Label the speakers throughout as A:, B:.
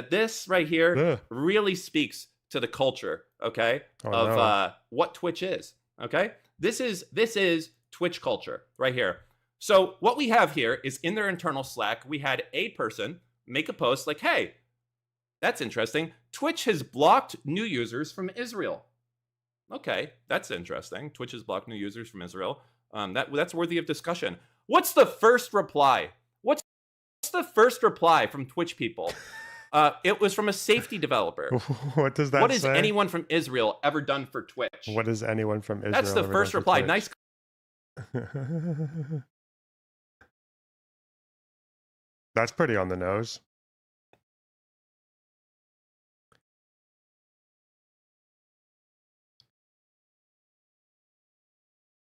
A: this right here
B: Ugh.
A: really speaks to the culture, okay,
B: Oh,
A: of
B: no.
A: what Twitch is, okay? This is Twitch culture right here. So what we have here is in their internal Slack, we had a person make a post like, hey, that's interesting. Twitch has blocked new users from Israel. Okay, that's interesting. Twitch has blocked new users from Israel. That's worthy of discussion. What's the first reply? What's the first reply from Twitch people? It was from a safety developer.
B: What does that
A: What has
B: say?
A: anyone from Israel ever done for Twitch?
B: What has anyone from Israel
A: That's the
B: ever
A: first
B: done
A: reply.
B: for
A: Nice.
B: Twitch? That's pretty on the nose.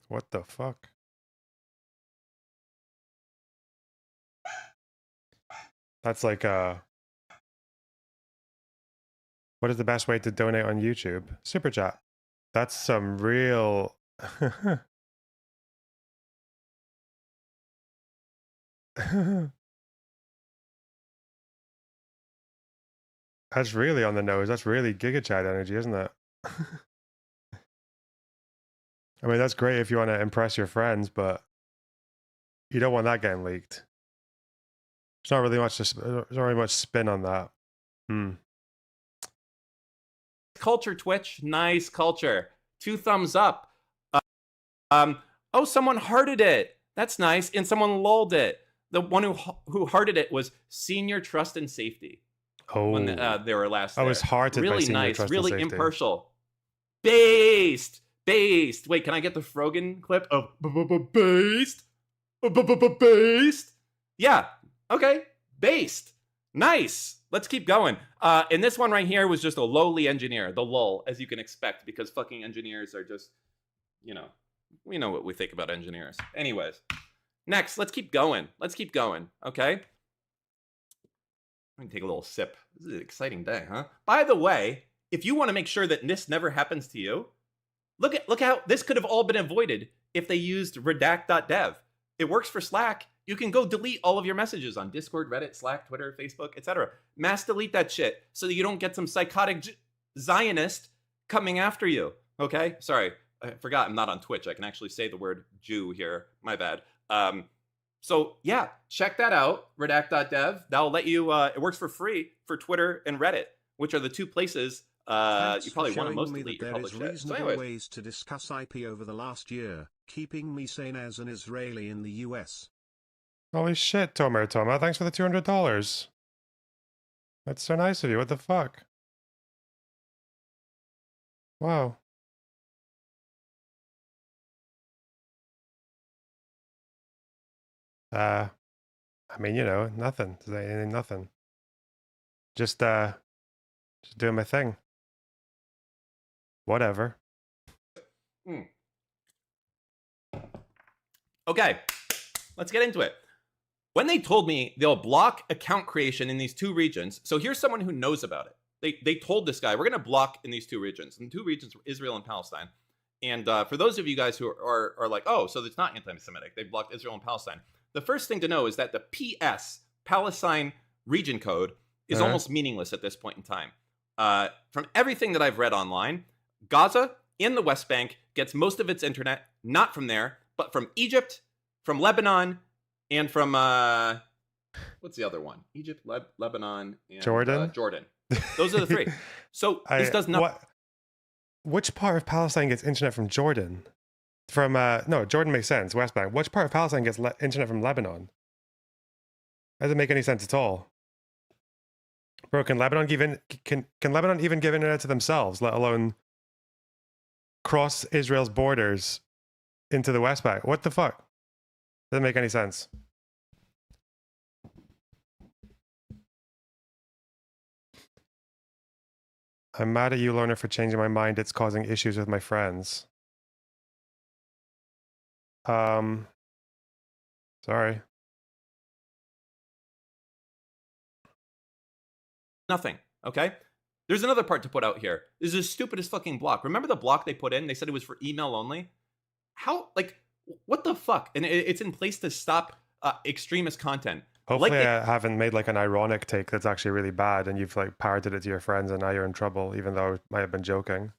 B: What the fuck? That's like what is the best way to donate on YouTube? Super chat. That's some real That's really on the nose. That's really Giga Chat energy, isn't it? I mean, that's great if you want to impress your friends, but you don't want that getting leaked. There's not really much spin on that.
A: Culture, Twitch. Nice culture. 2 thumbs up. Oh, someone hearted it. That's nice. And someone lulled it. The one who hearted it was Senior Trust and Safety.
B: Oh,
A: when they were last
B: I was hearted by
A: really
B: Senior
A: nice,
B: Trust
A: really
B: and Safety.
A: impartial. Based. Wait, can I get the Frogan clip of based? Based? Yeah. Okay. Based. Nice. Let's keep going. And this one right here was just a lowly engineer, the lull, as you can expect, because fucking engineers are just, you know, we know what we think about engineers. Anyways, next, let's keep going. Okay? Let me take a little sip. This is an exciting day, huh? By the way, if you want to make sure that this never happens to you, look how this could have all been avoided if they used redact.dev. It works for Slack. You can go delete all of your messages on Discord, Reddit, Slack, Twitter, Facebook, etc. Mass delete that shit so that you don't get some psychotic Zionist coming after you. Okay? Sorry, I forgot I'm not on Twitch. I can actually say the word Jew here. My bad. So yeah, check that out, redact.dev. That'll let you, it works for free for Twitter and Reddit, which are the 2 places you probably want to most delete your public shit. So anyways,
C: ways to discuss IP over the last year, keeping me sane as an Israeli in the US.
B: Holy shit, Tomer Toma. Thanks for the $200. That's so nice of you. What the fuck? Wow. I mean, you know, nothing. Nothing. Just doing my thing. Whatever.
A: Okay, let's get into it. When they told me they'll block account creation in these 2 regions, so here's someone who knows about it. They told this guy, we're going to block in these 2 regions. And 2 regions were Israel and Palestine. And for those of you guys who are like, oh, so it's not anti-Semitic. They blocked Israel and Palestine. The first thing to know is that the PS, Palestine region code, is almost meaningless at this point in time. From everything that I've read online, Gaza in the West Bank gets most of its internet not from there, but from Egypt, from Lebanon, and from what's the other one? Egypt, Lebanon, and
B: Jordan.
A: Jordan. Those are the 3. So this does not.
B: Which part of Palestine gets internet from Jordan? From no, Jordan makes sense. West Bank. Which part of Palestine gets internet from Lebanon? That doesn't make any sense at all. Bro, can Lebanon even give internet to themselves, let alone cross Israel's borders into the West Bank? What the fuck? Doesn't make any sense. I'm mad at you, Loner, for changing my mind. It's causing issues with my friends. Sorry.
A: Nothing, okay? There's another part to put out here. This is the stupidest fucking block. Remember the block they put in? They said it was for email only? How, like, what the fuck? And it's in place to stop extremist content.
B: Hopefully
A: Like
B: I haven't made like an ironic take that's actually really bad and you've like parroted it to your friends and now you're in trouble, even though I might have been joking.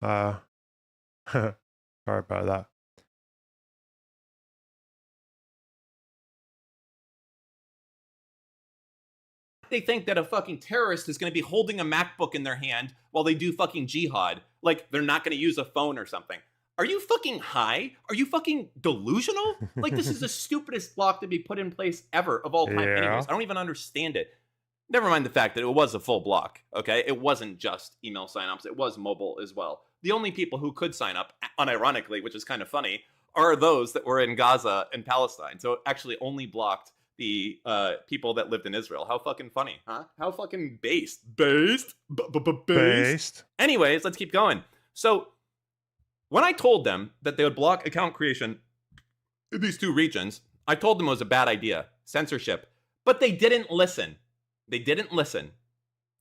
B: Sorry about that.
A: they think that a fucking terrorist is going to be holding a MacBook in their hand while they do fucking jihad. Like they're not going to use a phone or something. Are you fucking high? Are you fucking delusional? Like this is the stupidest block to be put in place ever of all time.
B: Yeah.
A: Anyways, I don't even understand it. Never mind the fact that it was a full block, okay? It wasn't just email signups, it was mobile as well. The only people who could sign up, unironically, which is kind of funny, are those that were in Gaza and Palestine. So it actually only blocked the people that lived in Israel. How fucking funny, huh? How fucking based.
B: Based.
A: Anyways, let's keep going. So when I told them that they would block account creation in these two regions, I told them it was a bad idea, censorship, but they didn't listen. They didn't listen,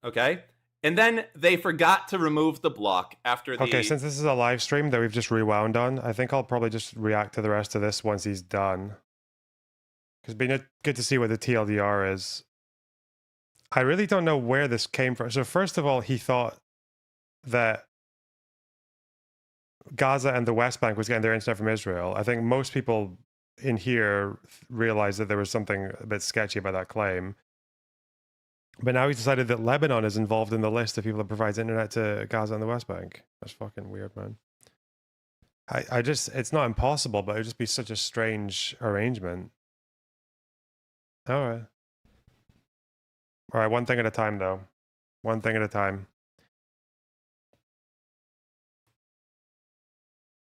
A: okay? And then they forgot to remove the block after the...
B: Okay, since this is a live stream that we've just rewound on, I think I'll probably just react to the rest of this once he's done. Because it'd be good to see what the TLDR is. I really don't know where this came from. So first of all, he thought that Gaza and the West Bank was getting their internet from Israel. I think most people in here realized that there was something a bit sketchy about that claim. But now he's decided that Lebanon is involved in the list of people that provides internet to Gaza and the West Bank. That's fucking weird, man. I just, it's not impossible, but it would just be such a strange arrangement. All right. All right, one thing at a time, though. One thing at a time.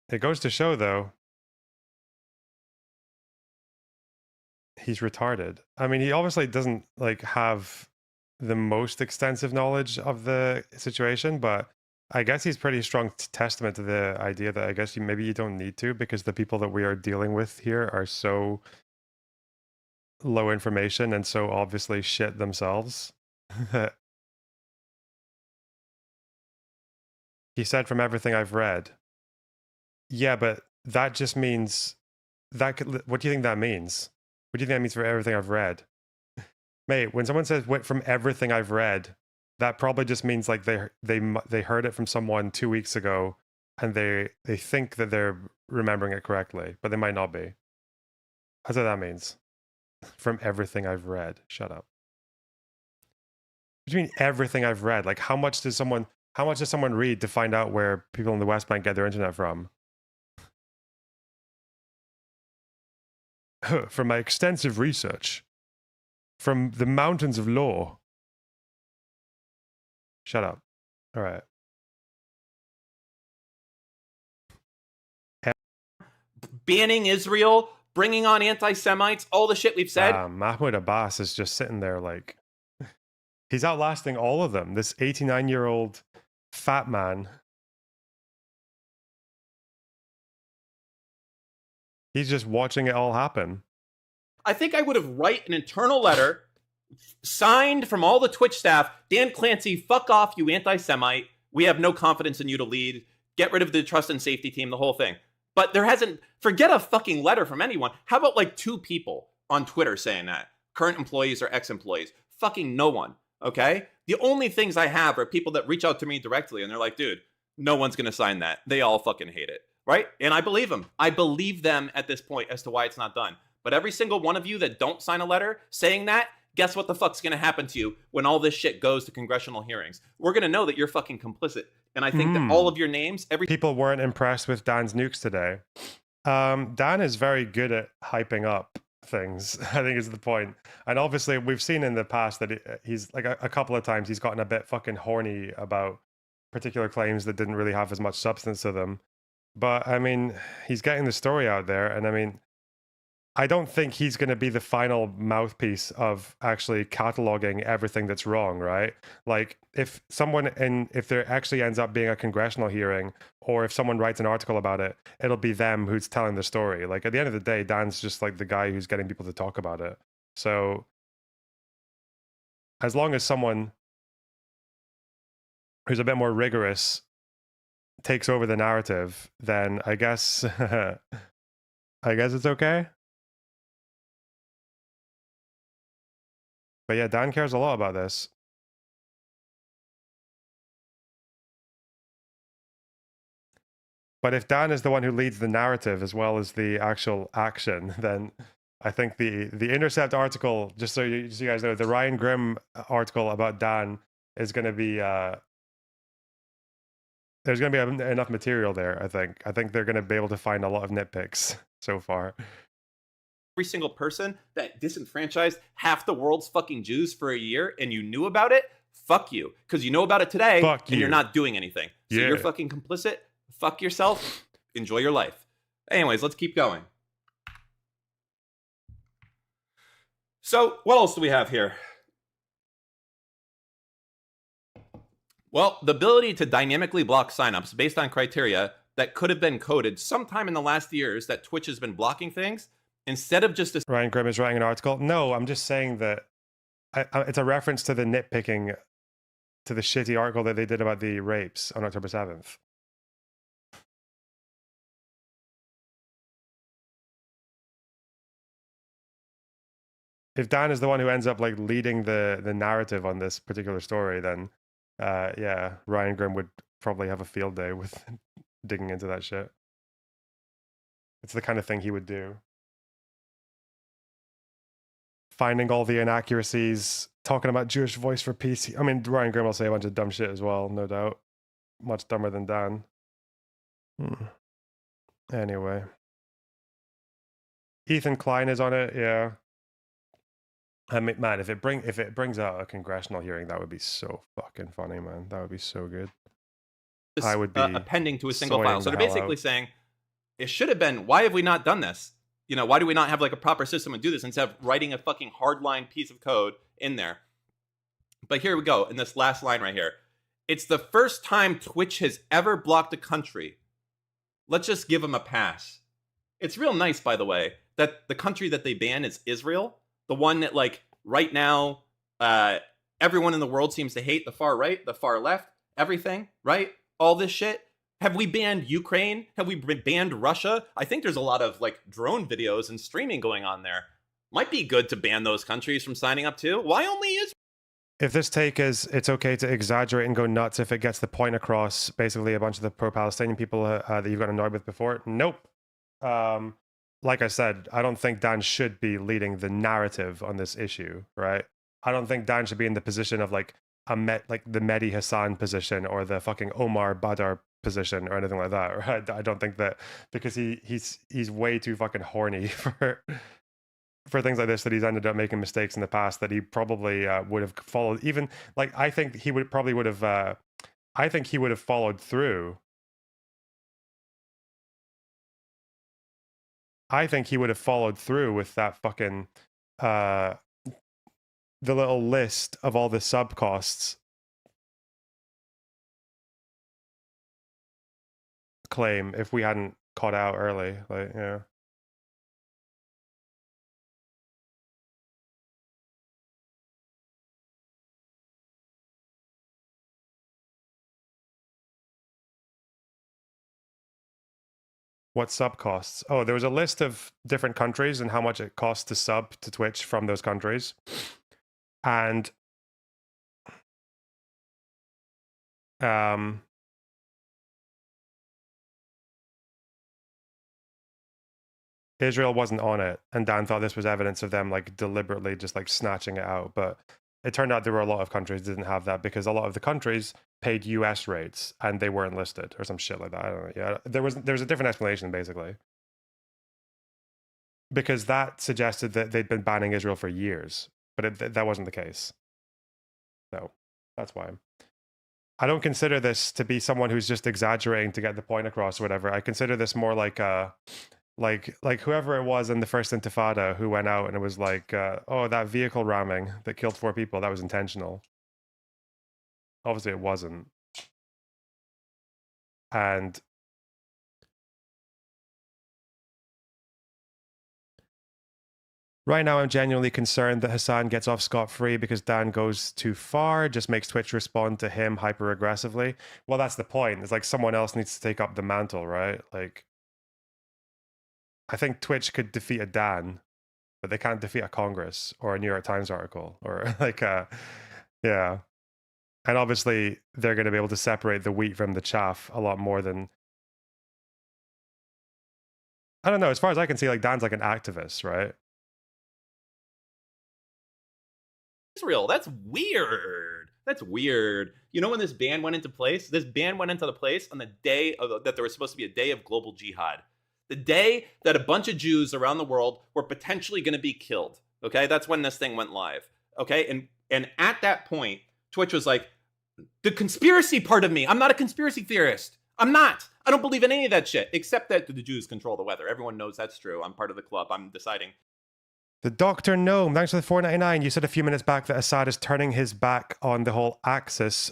B: It goes to show, though, he's retarded. I mean, he obviously doesn't, like, have the most extensive knowledge of the situation, but I guess he's pretty strong testament to the idea that I guess maybe you don't need to, because the people that we are dealing with here are so low information and so obviously shit themselves. He said, from everything I've read. Yeah, but that just means that could, what do you think that means? What do you think that means for everything I've read? Mate, when someone says from everything I've read, that probably just means like they heard it from someone 2 weeks ago and they think that they're remembering it correctly, but they might not be. That's what that means. From everything I've read. Shut up. What do you mean everything I've read? Like how much does someone read to find out where people in the West Bank get their internet from? From my extensive research. From the mountains of law. Shut up. All right.
A: Banning Israel, bringing on anti-Semites, all the shit we've said.
B: Mahmoud Abbas is just sitting there like... He's outlasting all of them. This 89-year-old fat man. He's just watching it all happen.
A: I think I would have write an internal letter signed from all the Twitch staff. Dan Clancy, fuck off, you anti-Semite. We have no confidence in you to lead. Get rid of the trust and safety team, the whole thing. But there hasn't, forget a fucking letter from anyone. How about like 2 people on Twitter saying that? Current employees or ex-employees. Fucking no one, okay? The only things I have are people that reach out to me directly and they're like, dude, no one's going to sign that. They all fucking hate it, right? And I believe them. I believe them at this point as to why it's not done. But every single one of you that don't sign a letter saying that, guess what the fuck's going to happen to you when all this shit goes to congressional hearings? We're going to know that you're fucking complicit. And I think that all of your names,
B: people weren't impressed with Dan's nukes today. Dan is very good at hyping up things, I think is the point. And obviously we've seen in the past that he's like a couple of times he's gotten a bit fucking horny about particular claims that didn't really have as much substance to them. But I mean, he's getting the story out there, and I mean, I don't think he's going to be the final mouthpiece of actually cataloging everything that's wrong, right? Like if there actually ends up being a congressional hearing, or if someone writes an article about it, it'll be them who's telling the story. Like at the end of the day, Dan's just like the guy who's getting people to talk about it. So as long as someone who's a bit more rigorous takes over the narrative, then I guess I guess it's okay. But yeah, Dan cares a lot about this. But if Dan is the one who leads the narrative as well as the actual action, then I think the Intercept article, just so you guys know, the Ryan Grimm article about Dan is going to be there's going to be enough material there. I think they're going to be able to find a lot of nitpicks so far.
A: Every single person that disenfranchised half the world's fucking Jews for a year and you knew about it, fuck you. Because you know about it today
B: Fuck
A: and
B: you.
A: you're not doing anything. So
B: Yeah.
A: you're fucking complicit. Fuck yourself. Enjoy your life. Anyways, let's keep going. So what else do we have here? Well, the ability to dynamically block signups based on criteria that could have been coded sometime in the last years that Twitch has been blocking things, instead of just
B: Ryan Grimm is writing an article. No, I'm just saying that it's a reference to the nitpicking, to the shitty article that they did about the rapes on October 7th. If Dan is the one who ends up like leading the narrative on this particular story, then yeah, Ryan Grimm would probably have a field day with digging into that shit. It's the kind of thing he would do. Finding all the inaccuracies, talking about Jewish Voice for Peace. I mean, Ryan Grimm will say a bunch of dumb shit as well, no doubt. Much dumber than Dan. Anyway. Ethan Klein is on it, yeah. I mean, man, if it brings out a congressional hearing, that would be so fucking funny, man. That would be so good. I would be
A: appending to a single file. So
B: the
A: they're
B: hell
A: basically
B: out.
A: saying, it should have been, why have we not done this? You know, why do we not have like a proper system to do this instead of writing a fucking hardline piece of code in there? But here we go, in this last line right here. It's the first time Twitch has ever blocked a country. Let's just give them a pass. It's real nice, by the way, that the country that they ban is Israel. The one that, like, right now, everyone in the world seems to hate, the far right, the far left, everything, right? All this shit. Have we banned Ukraine? Have we banned Russia? I think there's a lot of, like, drone videos and streaming going on there. Might be good to ban those countries from signing up too. Why only Israel?
B: If this take is, it's okay to exaggerate and go nuts if it gets the point across, basically a bunch of the pro-Palestinian people that you've got annoyed with before. Nope. Like I said, I don't think Dan should be leading the narrative on this issue, right? I don't think Dan should be in the position of like the Mehdi Hassan position or the fucking Omar Badr position or anything like that, right? I don't think that, because he's way too fucking horny for things like this, that he's ended up making mistakes in the past that he probably would have followed. Even like I think he would have followed through. I think he would have followed through with that fucking the little list of all the sub costs claim if we hadn't caught out early. Like, yeah. What sub costs? Oh, there was a list of different countries and how much it costs to sub to Twitch from those countries. And Israel wasn't on it, and Dan thought this was evidence of them like deliberately just like snatching it out. But it turned out there were a lot of countries that didn't have that, because a lot of the countries paid US rates and they weren't listed or some shit like that. I don't know. Yeah, there's a different explanation basically, because that suggested that they'd been banning Israel for years, but that wasn't the case. So that's why. I don't consider this to be someone who's just exaggerating to get the point across or whatever. I consider this more like like whoever it was in the first Intifada who went out and it was like, oh, that vehicle ramming that killed 4 people, that was intentional. Obviously it wasn't. And right now I'm genuinely concerned that Hassan gets off scot-free because Dan goes too far, just makes Twitch respond to him hyper-aggressively. Well, that's the point. It's like someone else needs to take up the mantle, right? Like, I think Twitch could defeat a Dan but they can't defeat a Congress or a New York Times article or like yeah. And obviously they're going to be able to separate the wheat from the chaff a lot more than, I don't know, as far as I can see, like Dan's like an activist, right?
A: Israel. That's weird. That's weird. You know when this ban went into place? This ban went into the place on the day that there was supposed to be a day of global jihad. The day that a bunch of Jews around the world were potentially going to be killed. Okay, that's when this thing went live. Okay, and at that point, Twitch was like, the conspiracy part of me. I'm not a conspiracy theorist. I'm not. I don't believe in any of that shit, except that the Jews control the weather. Everyone knows that's true. I'm part of the club. I'm deciding.
B: The Dr. Gnome, thanks for the $4.99. You said a few minutes back that Assad is turning his back on the whole axis.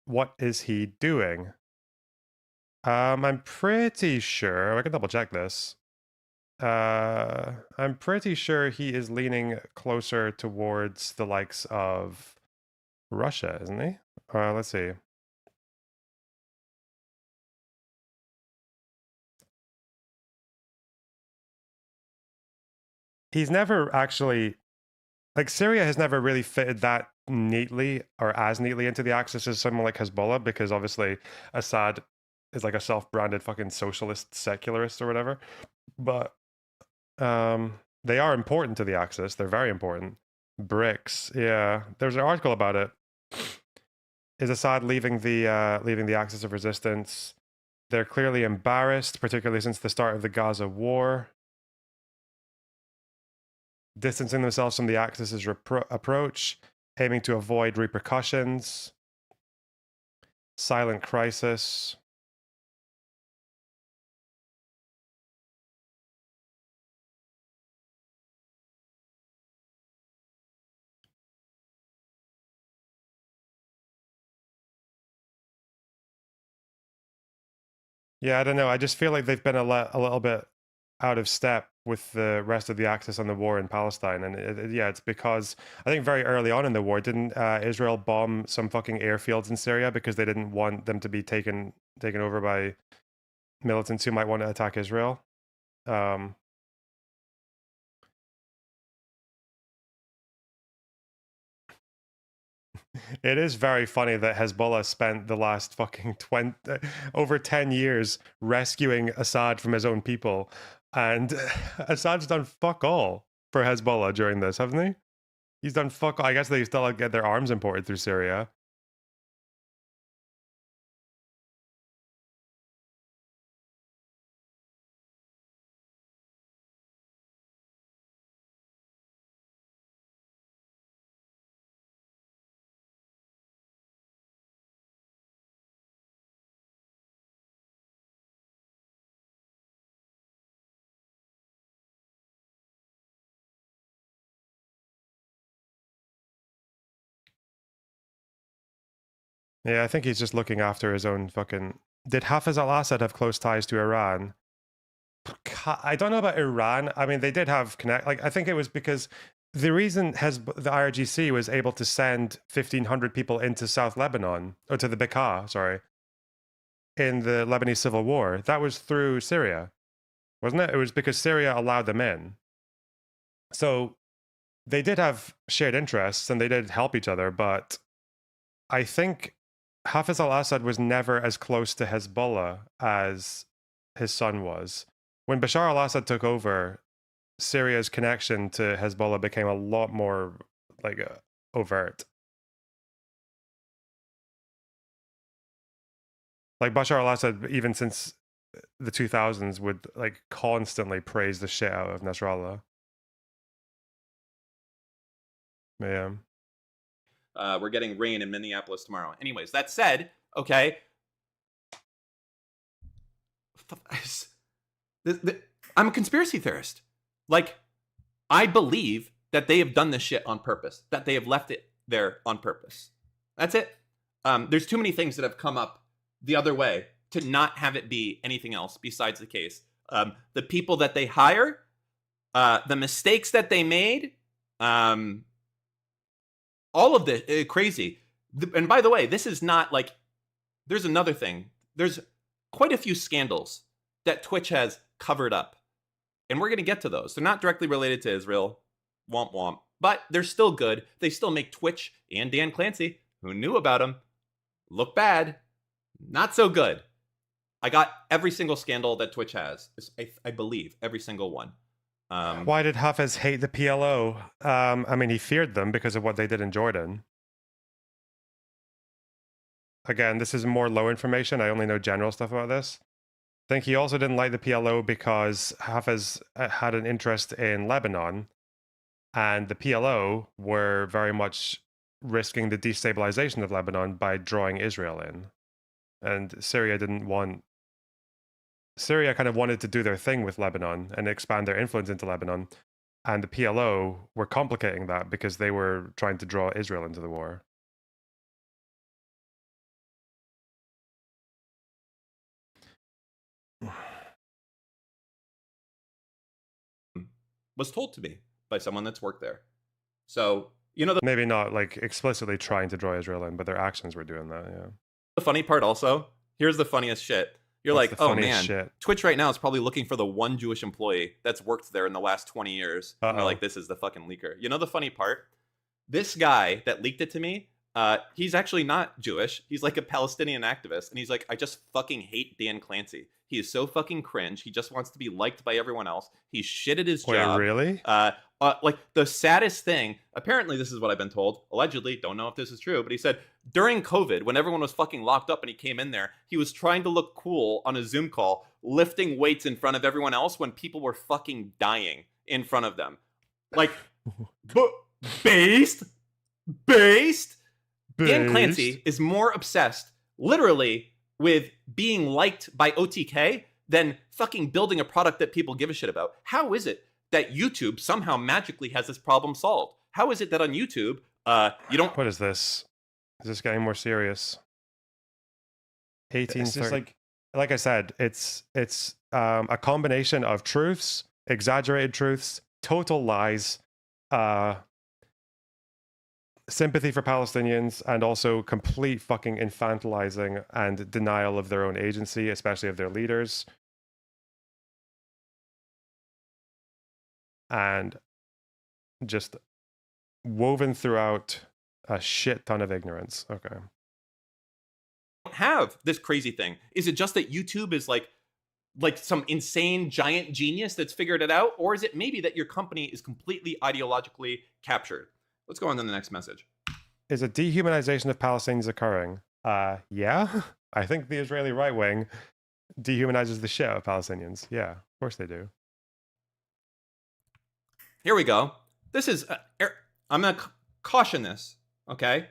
B: What is he doing? I'm pretty sure, I can double check this. I'm pretty sure he is leaning closer towards the likes of Russia, isn't he? Let's see. He's never actually, like, Syria has never really fitted that neatly or as neatly into the axis as someone like Hezbollah, because obviously Assad is like a self-branded fucking socialist secularist or whatever. But they are important to the axis. They're very important. BRICS, yeah. There's an article about it. Is Assad leaving the axis of resistance? They're clearly embarrassed, particularly since the start of the Gaza war. Distancing themselves from the axis's approach, aiming to avoid repercussions. Silent crisis. Yeah, I don't know. I just feel like they've been a little bit out of step with the rest of the axis on the war in Palestine. And yeah, it's because I think very early on in the war, didn't Israel bomb some fucking airfields in Syria because they didn't want them to be taken over by militants who might want to attack Israel? It is very funny that Hezbollah spent the last fucking over 10 years rescuing Assad from his own people. And Assad's done fuck all for Hezbollah during this, haven't he? He's done fuck all. I guess they still get their arms imported through Syria. Yeah, I think he's just looking after his own fucking... Did Hafez al-Assad have close ties to Iran? I don't know about Iran. I mean, they did have connect... Like, I think it was because the reason the IRGC was able to send 1,500 people into South Lebanon, or to the Bekaa, sorry, in the Lebanese civil war, that was through Syria, wasn't it? It was because Syria allowed them in. So they did have shared interests and they did help each other, but I think Hafez al-Assad was never as close to Hezbollah as his son was. When Bashar al-Assad took over, Syria's connection to Hezbollah became a lot more like overt. Like Bashar al-Assad, even since the 2000s, would like constantly praise the shit out of Nasrallah. Yeah.
A: We're getting rain in Minneapolis tomorrow. Anyways, that said, okay. I'm a conspiracy theorist. Like, I believe that they have done this shit on purpose, that they have left it there on purpose. That's it. There's too many things that have come up the other way to not have it be anything else besides the case. The people that they hire, the mistakes that they made, all of this crazy. And by the way, this is not like, there's another thing. There's quite a few scandals that Twitch has covered up And we're going to get to those. They're not directly related to Israel. Womp womp. But they're still good. They still make Twitch and Dan Clancy, who knew about them, look bad. Not so good. I got every single scandal that Twitch has. I believe. Every single one.
B: Why did Hafez hate the PLO? I mean, he feared them because of what they did in Jordan. Again, this is more low information. I only know general stuff about this. I think he also didn't like the PLO because Hafez had an interest in Lebanon, and the PLO were very much risking the destabilization of Lebanon by drawing Israel in. And Syria kind of wanted to do their thing with Lebanon and expand their influence into Lebanon. And the PLO were complicating that because they were trying to draw Israel into the war.
A: Was told to me by someone that's worked there. So, you know,
B: Maybe not like explicitly trying to draw Israel in, but their actions were doing that, yeah.
A: the funny part also, here's the funniest shit. You're
B: What's
A: like,
B: the
A: oh
B: funniest
A: man,
B: shit?
A: Twitch right now is probably looking for the one Jewish employee that's worked there in the last 20 years. And they're
B: Uh-oh.
A: like, this is the fucking leaker. You know the funny part? This guy that leaked it to me, he's actually not Jewish. He's like a Palestinian activist. And he's like, I just fucking hate Dan Clancy. He is so fucking cringe. He just wants to be liked by everyone else. He's shit at his job.
B: Wait, really?
A: Like the saddest thing, apparently this is what I've been told, allegedly, don't know if this is true, but he said during COVID, when everyone was fucking locked up and he came in there, he was trying to look cool on a Zoom call, lifting weights in front of everyone else when people were fucking dying in front of them. Like, based? Dan Clancy is more obsessed, literally, with being liked by OTK than fucking building a product that people give a shit about. How is it that YouTube somehow magically has this problem solved? How is it that on YouTube, you don't...
B: What is this? Is this getting more serious? 1830.
D: It's just
B: like I said, it's a combination of truths, exaggerated truths, total lies, sympathy for Palestinians, and also complete fucking infantilizing and denial of their own agency, especially of their leaders. And just woven throughout a shit ton of ignorance. Okay.
A: have this crazy thing. Is it just that YouTube is like some insane giant genius that's figured it out? Or is it maybe that your company is completely ideologically captured? Let's go on to the next message.
B: Is a dehumanization of Palestinians occurring? Yeah. I think the Israeli right wing dehumanizes the shit out of Palestinians. Yeah, of course they do.
A: Here we go. This is, I'm going to caution this, okay?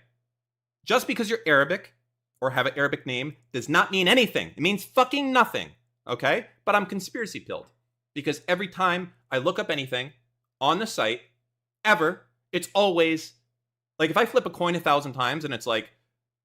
A: Just because you're Arabic or have an Arabic name does not mean anything. It means fucking nothing, okay? But I'm conspiracy pilled because every time I look up anything on the site, ever, it's always, like if I flip a coin 1,000 times and it's like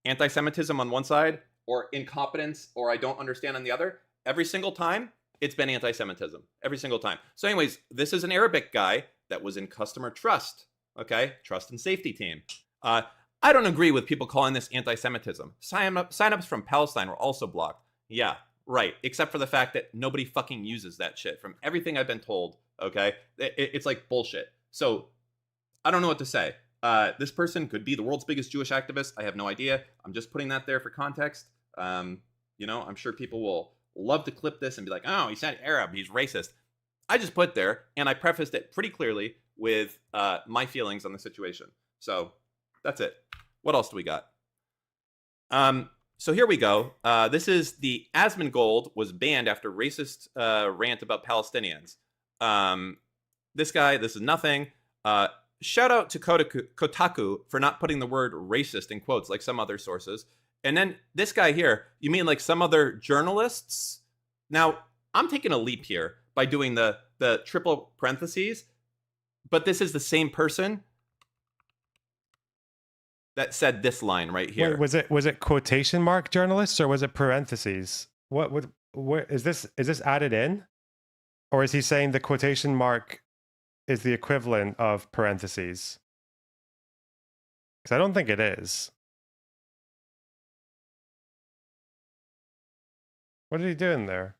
A: anti-Semitism on one side or incompetence or I don't understand on the other, every single time, it's been anti-Semitism. Every single time. So anyways, this is an Arabic guy that was in customer trust, okay? Trust and safety team. I don't agree with people calling this anti-Semitism. Sign-ups from Palestine were also blocked. Yeah, right. Except for the fact that nobody fucking uses that shit. From everything I've been told, okay? It's like bullshit. So I don't know what to say. This person could be the world's biggest Jewish activist. I have no idea. I'm just putting that there for context. You know, I'm sure people will love to clip this and be like, oh, he said Arab, he's racist. I just put there, and I prefaced it pretty clearly with my feelings on the situation. So that's it. What else do we got? So here we go. This is the Asmongold was banned after racist rant about Palestinians. This guy, this is nothing. Shout out to Kotaku for not putting the word racist in quotes like some other sources. And then this guy here, you mean like some other journalists? Now, I'm taking a leap here by doing the triple parentheses, but this is the same person that said this line right here.
B: Wait, was it quotation mark journalists or was it parentheses? What is this added in? Or is he saying the quotation mark is the equivalent of parentheses? Because I don't think it is. What are you doing there?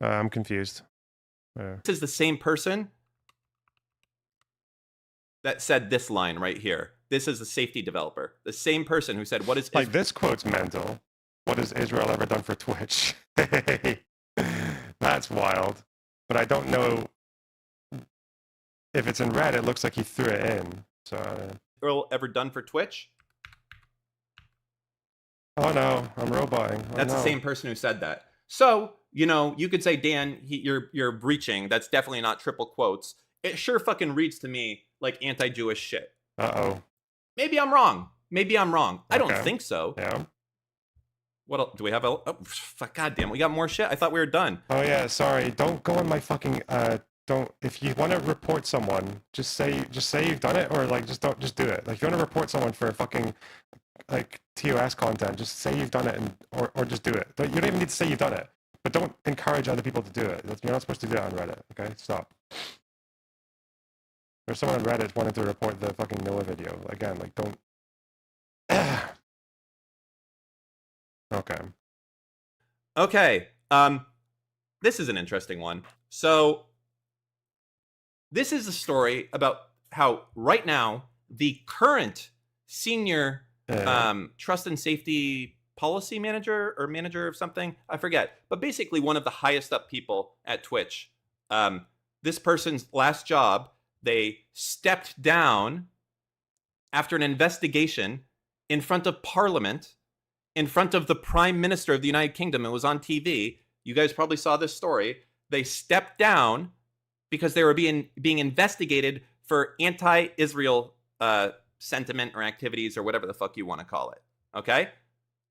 B: I'm confused.
A: This is the same person that said this line right here. This is the safety developer. The same person who said, what is
B: Like, this quote's mental. What has Israel ever done for Twitch? That's wild. But I don't know if it's in red. It looks like he threw it in. So
A: Israel ever done for Twitch?
B: oh no, I'm roboting. Oh,
A: That's the
B: no.
A: same person who said that. So, you know, you could say, Dan, you're breaching. That's definitely not triple quotes. It sure fucking reads to me like anti-Jewish shit.
B: Uh-oh.
A: Maybe I'm wrong. Maybe I'm wrong. I don't
B: Okay.
A: think so.
B: Yeah.
A: What else? Do we have? Oh, fuck, goddamn, we got more shit. I thought we were done.
B: Oh yeah, sorry. Don't go on my fucking don't if you want to report someone, just say you've done it, or like just do it. Like if you want to report someone for fucking like TOS content, just say you've done it and or just do it. You don't even need to say you've done it. But don't encourage other people to do it. You're not supposed to do it on Reddit, okay? Stop. There's someone on Reddit wanting to report the fucking Noah video. Again, like don't Okay.
A: Okay. This is an interesting one. So this is a story about how right now the current senior trust and safety policy manager or manager of something, I forget, but basically one of the highest up people at Twitch. This person's last job, they stepped down after an investigation in front of Parliament, in front of the Prime Minister of the United Kingdom. It was on TV. You guys probably saw this story. They stepped down because they were being investigated for anti-Israel sentiment or activities or whatever the fuck you want to call it. Okay?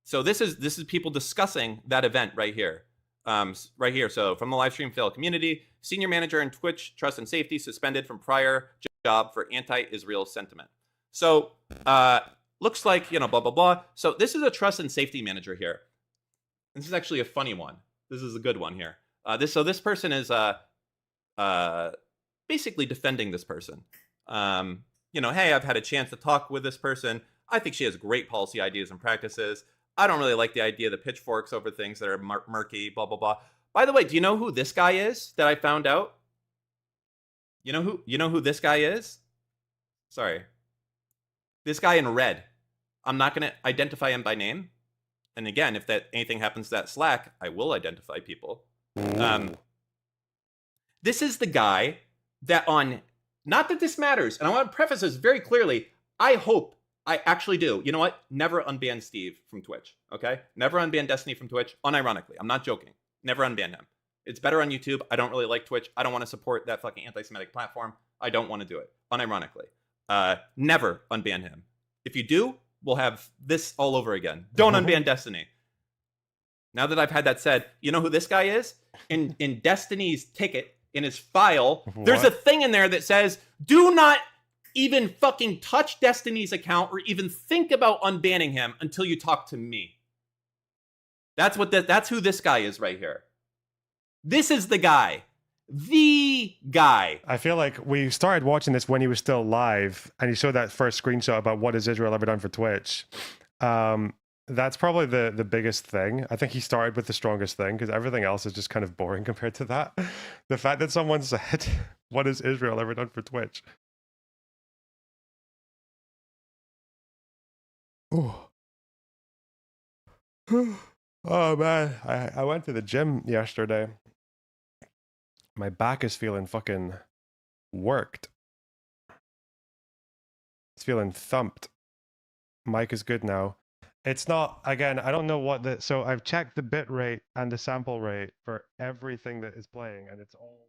A: So this is people discussing that event right here. Right here. So from the live stream fail community, senior manager in Twitch Trust and Safety suspended from prior job for anti-Israel sentiment. So looks like, you know, blah, blah, blah. So this is a trust and safety manager here. This is actually a funny one. This is a good one here. This person is basically defending this person. You know, hey, I've had a chance to talk with this person. I think she has great policy ideas and practices. I don't really like the idea of the pitchforks over things that are murky, blah, blah, blah. By the way, do you know who this guy is that I found out? You know who this guy is? Sorry. This guy in red. I'm not going to identify him by name. And again, if anything happens to that Slack, I will identify people. This is the guy that not that this matters, and I want to preface this very clearly. I actually do. You know what? Never unban Steve from Twitch, okay? Never unban Destiny from Twitch, unironically. I'm not joking. Never unban him. It's better on YouTube. I don't really like Twitch. I don't want to support that fucking anti-Semitic platform. I don't want to do it, unironically. Never unban him. If you do, we'll have this all over again. Don't unban Destiny. Now that I've had that said, you know who this guy is? In Destiny's ticket, in his file, there's a thing in there that says, do not even fucking touch Destiny's account or even think about unbanning him until you talk to me. That's who this guy is right here. This is the guy. The guy.
B: I feel like we started watching this when he was still live, and he showed that first screenshot about what has Israel ever done for Twitch. That's probably the biggest thing. I think he started with the strongest thing because everything else is just kind of boring compared to that. The fact that someone said, what has Israel ever done for Twitch? Oh, oh man. I went to the gym yesterday. My back is feeling fucking worked. It's feeling thumped. Mic is good now. It's not, again, I don't know so I've checked the bit rate and the sample rate for everything that is playing, and it's all